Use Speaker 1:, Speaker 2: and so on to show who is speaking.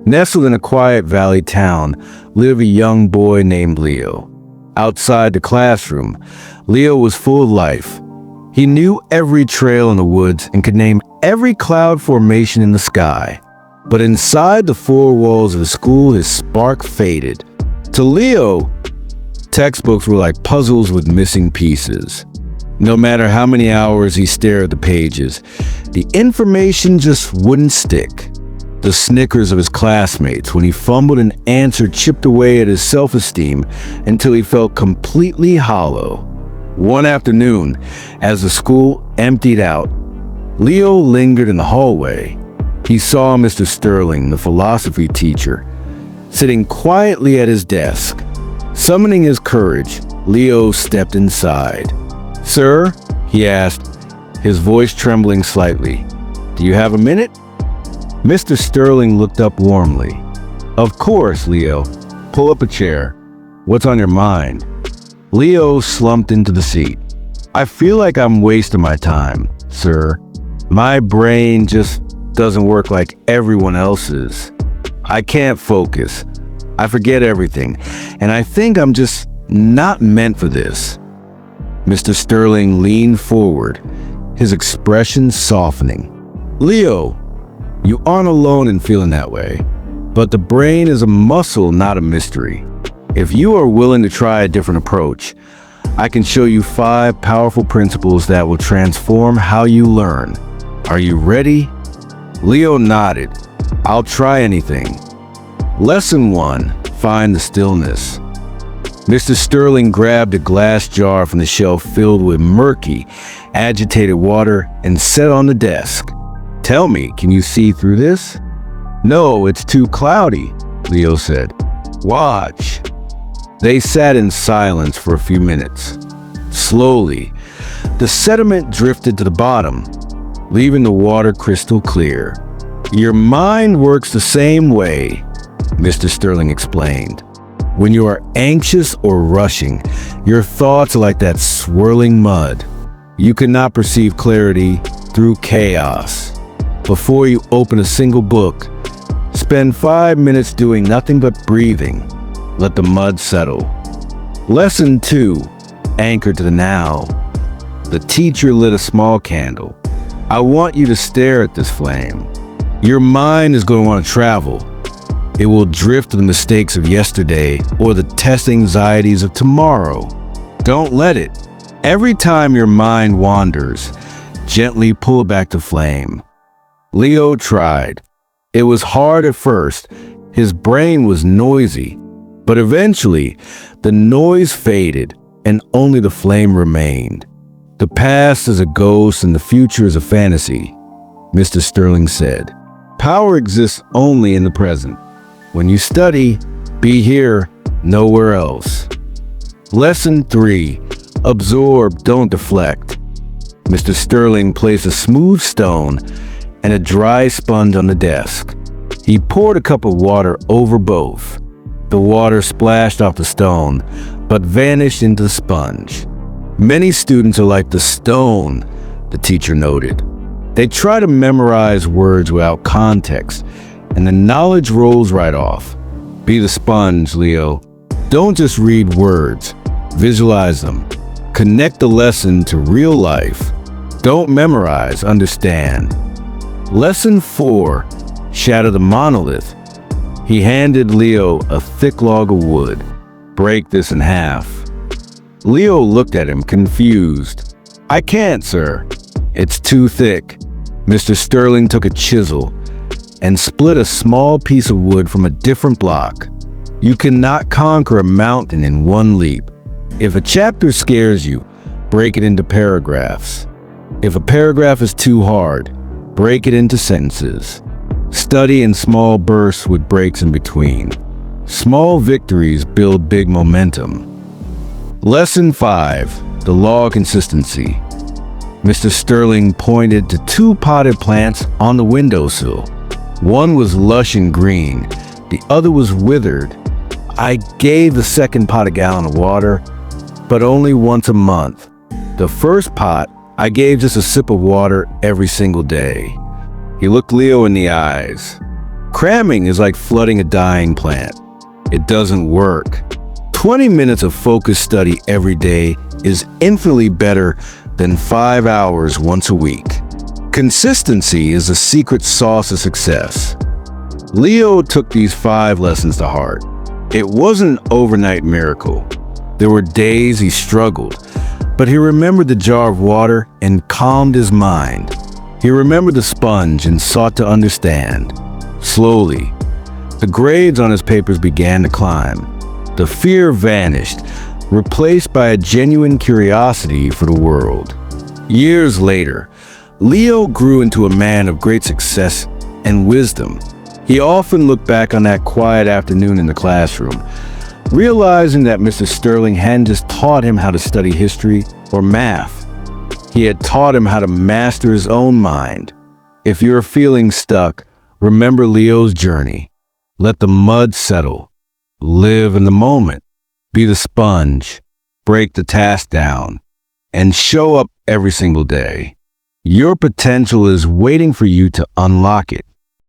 Speaker 1: Nestled in a quiet valley town lived a young boy named Leo. Outside the classroom, Leo was full of life. He knew every trail in the woods and could name every cloud formation in the sky. But inside the four walls of the school, his spark faded. To Leo, textbooks were like puzzles with missing pieces. No matter how many hours he stared at the pages, the information just wouldn't stick. The snickers of his classmates when he fumbled an answer chipped away at his self-esteem until he felt completely hollow. One afternoon, as the school emptied out, Leo lingered in the hallway. He saw Mr. Sterling, the philosophy teacher, sitting quietly at his desk. Summoning his courage, Leo stepped inside. "Sir?" he asked, his voice trembling slightly. "Do you have a minute?" Mr. Sterling looked up warmly. "Of course, Leo. Pull up a chair. What's on your mind?" Leo slumped into the seat. "I feel like I'm wasting my time, sir. My brain just doesn't work like everyone else's. I can't focus. I forget everything, and I think I'm just not meant for this." Mr. Sterling leaned forward, his expression softening. "Leo, you aren't alone in feeling that way, but the brain is a muscle, not a mystery. If you are willing to try a different approach, I can show you 5 powerful principles that will transform how you learn. Are you ready?" Leo nodded. "I'll try anything." Lesson 1, find the stillness. Mr. Sterling grabbed a glass jar from the shelf filled with murky, agitated water and set it on the desk. "Tell me, can you see through this?" "No, it's too cloudy," Leo said. "Watch." They sat in silence for a few minutes. Slowly, the sediment drifted to the bottom, leaving the water crystal clear. "Your mind works the same way," Mr. Sterling explained. "When you are anxious or rushing, your thoughts are like that swirling mud. You cannot perceive clarity through chaos. Before you open a single book, spend 5 minutes doing nothing but breathing. Let the mud settle." Lesson 2, anchor to the now. The teacher lit a small candle. "I want you to stare at this flame. Your mind is going to want to travel. It will drift to the mistakes of yesterday or the test anxieties of tomorrow. Don't let it. Every time your mind wanders, gently pull back the flame." Leo tried. It was hard at first. His brain was noisy. But eventually, the noise faded and only the flame remained. "The past is a ghost and the future is a fantasy," Mr. Sterling said. "Power exists only in the present. When you study, be here, nowhere else." Lesson 3, absorb, don't deflect. Mr. Sterling placed a smooth stone and a dry sponge on the desk. He poured a cup of water over both. The water splashed off the stone, but vanished into the sponge. "Many students are like the stone," the teacher noted. "They try to memorize words without context, and the knowledge rolls right off. Be the sponge, Leo. Don't just read words, visualize them. Connect the lesson to real life. Don't memorize, understand." Lesson 4, shatter the monolith. He handed Leo a thick log of wood. "Break this in half." Leo looked at him, confused. "I can't, sir. It's too thick." Mr. Sterling took a chisel and split a small piece of wood from a different block. You cannot conquer a mountain in one leap. If a chapter scares you, break it into paragraphs. If a paragraph is too hard, break it into sentences. Study in small bursts with breaks in between. Small victories build big momentum. Lesson 5, the law of consistency. Mr. Sterling pointed to 2 potted plants on the windowsill. One was lush and green, the other was withered. "I gave the second pot a gallon of water, but only once a month. The first pot, I gave just a sip of water every single day." He looked Leo in the eyes. Cramming is like flooding a dying plant. It doesn't work. 20 minutes of focused study every day is infinitely better than 5 hours once a week. Consistency is the secret sauce of success. Leo took these 5 lessons to heart. It wasn't an overnight miracle. There were days he struggled, but he remembered the jar of water and calmed his mind. He remembered the sponge and sought to understand. Slowly, the grades on his papers began to climb. The fear vanished, replaced by a genuine curiosity for the world. Years later, Leo grew into a man of great success and wisdom. He often looked back on that quiet afternoon in the classroom, realizing that Mr. Sterling hadn't just taught him how to study history or math. He had taught him how to master his own mind. If you're feeling stuck, remember Leo's journey. Let the mud settle. Live in the moment. Be the sponge. Break the task down. And show up every single day. Your potential is waiting for you to unlock it.